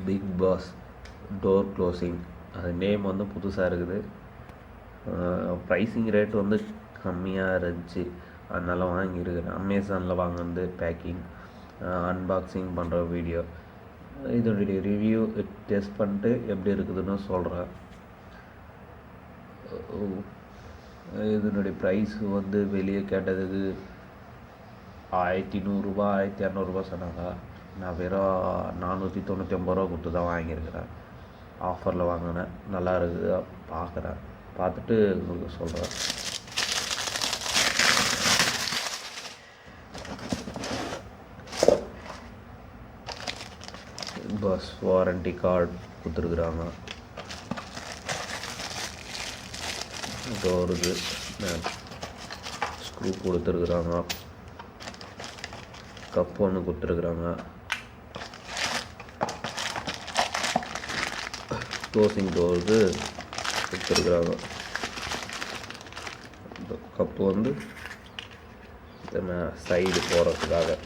Big Boss door closing. அது name வந்து புதுசாக இருக்குது. ப்ரைஸிங் ரேட் வந்து கம்மியாக இருந்துச்சு, அதனால் வாங்கியிருக்கிறேன். அமேசானில் வாங்கினது பேக்கிங், அன்பாக்சிங் பண்ணுற வீடியோ. இதனுடைய ரிவ்யூ டெஸ்ட் பண்ணிட்டு எப்படி இருக்குதுன்னு சொல்கிறேன். இதனுடைய ப்ரைஸ் வந்து வெளியே கேட்டதுக்கு 1100 1200 சொன்னாங்க. நான் வெறும் 499 ரூபா கொடுத்து தான் வாங்கியிருக்கிறேன். ஆஃபரில் வாங்கினேன். நல்லா இருக்குது, பார்க்குறேன். பார்த்துட்டு உங்களுக்கு சொல்கிறேன். பஸ் வாரண்டி கார்டு கொடுத்துருக்குறாங்க. டோருக்கு ஸ்க்ரூ கொடுத்துருக்குறாங்க. கப் ஒன்று கொடுத்துருக்குறாங்க. க்ளோசிங் டோருக்கு கொடுத்துருக்குறாங்க. இந்த கப்பு வந்து சைடு போகிறதுக்காக.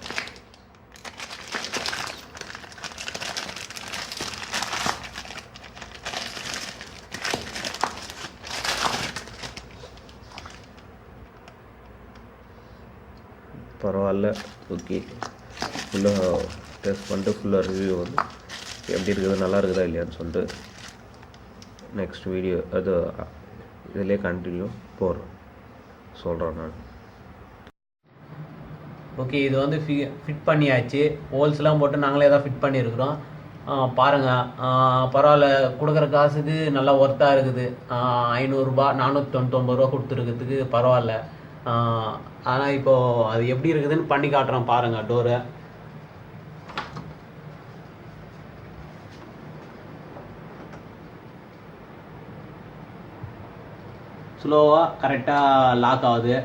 பரவாயில்ல, ஓகே. ஃபுல்லாக டெஸ்ட் பண்ணிட்டு ஃபுல்லாக ரிவ்யூ வந்து எப்படி இருக்குது, நல்லா இருக்குதா இல்லையான்னு சொல்லிட்டு நெக்ஸ்ட் வீடியோ அது இதிலே கண்டினியூ சொல்கிறேன் நான். ஓகே, இது வந்து ஃபிட் பண்ணியாச்சு. ஹோல்ஸ்லாம் போட்டு நாங்களே தான் ஃபிட் பண்ணியிருக்கிறோம். பாருங்கள், பரவாயில்ல. கொடுக்குற காசுக்கு நல்லா ஒர்த்தாக இருக்குது. 500 499 ரூபா கொடுத்துருக்கிறதுக்கு பரவாயில்ல. ஆனால் இப்போது அது எப்படி இருக்குதுன்னு பண்ணி காட்டுறோம் பாருங்கள். டோரை ஸ்லோவாக கரெக்டாக லாக் ஆகுது.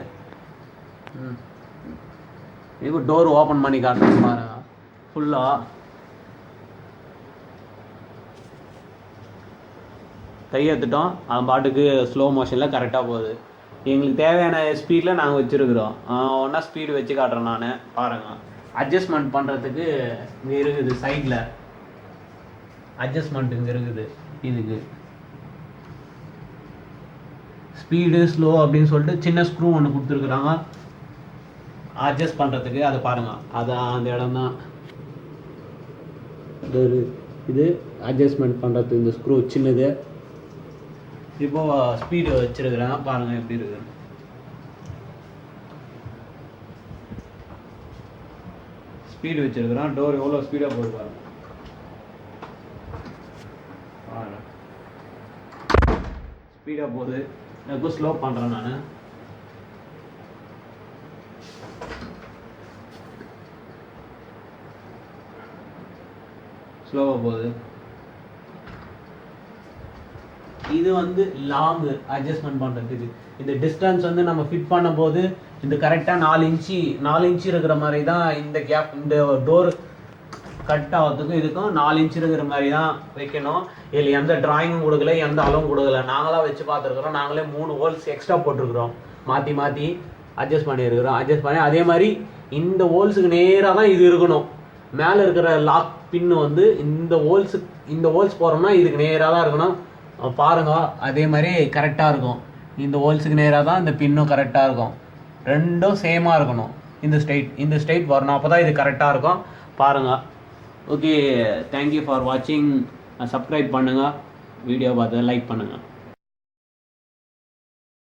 இப்போ டோர் ஓப்பன் பண்ணி காட்டுறோம் பாருங்க. ஃபுல்லாக கையெழுத்துட்டோம். அது பாட்டுக்கு ஸ்லோ மோஷனில் கரெக்டாக போகுது. எங்களுக்கு தேவையான ஸ்பீடில் நாங்கள் வச்சுருக்குறோம். ஒன்றா ஸ்பீடு வச்சு காட்டுறேன் நான். பாருங்கள், அட்ஜஸ்ட்மெண்ட் பண்ணுறதுக்கு இங்கே இருக்குது. சைடில் அட்ஜஸ்ட்மெண்ட் இங்கே இருக்குது. இதுக்கு ஸ்பீடு ஸ்லோ அப்படின்னு சொல்லிட்டு சின்ன ஸ்க்ரூ ஒன்று கொடுத்துருக்குறாங்க அட்ஜஸ்ட் பண்ணுறதுக்கு. அதை பாருங்கள், அது அந்த இடம் தான். இது அட்ஜஸ்ட்மெண்ட் பண்ணுறதுக்கு இந்த ஸ்க்ரூ சின்னது. இப்போது ஸ்பீடு வச்சுருக்குறாங்க பாருங்கள் எப்படி இருக்குது. ஸ்பீடு வச்சுருக்குறான். டோர் எவ்வளோ ஸ்பீடாக போகுது பாருங்கள். ஸ்பீடாக போகுது. இப்போ ஸ்லோ பண்ணுறேன் நான். ஸ்லோவாக போகுது. இது வந்து லாங்கு அட்ஜஸ்ட்மெண்ட் பண்ணுறதுக்கு. இந்த டிஸ்டன்ஸ் வந்து நம்ம ஃபிட் பண்ணும்போது இந்த கரெக்டாக 4 இன்ச்சு இருக்கிற மாதிரி தான் இந்த கேப். இந்த டோர் கட் ஆகிறதுக்கும் இதுக்கும் 4 இன்ச்சு இருக்கிற மாதிரி தான் வைக்கணும். இதில் எந்த டிராயிங்கும் கொடுக்கல, எந்த அளவும் கொடுக்கல. நாங்களாக வச்சு பார்த்துருக்குறோம். நாங்களே 3 ஹோல்ஸ் எக்ஸ்ட்ரா போட்டிருக்கிறோம். மாற்றி அட்ஜஸ்ட் பண்ணியிருக்கிறோம். அட்ஜஸ்ட் பண்ணி அதே மாதிரி இந்த ஹோல்ஸுக்கு நேராக தான் இது இருக்கணும். மேலே இருக்கிற லாக் பின்னு வந்து இந்த ஹோல்ஸ் போகிறோம்னா இதுக்கு நேராக தான் இருக்கணும். பாருங்க, அதே மாதிரி கரெக்டாக இருக்கும். இந்த ஹோல்ஸுக்கு நேராக தான் இந்த பின்னும் கரெக்டாக இருக்கும். ரெண்டும் சேமாக இருக்கணும். இந்த ஸ்ட்ரைட் வரணும். அப்போ தான் இது கரெக்டாக இருக்கும். பாருங்கள். ஓகே, தேங்க்யூ ஃபார் வாட்சிங். சப்ஸ்கிரைப் பண்ணுங்கள். வீடியோ பார்த்து லைக் பண்ணுங்கள்.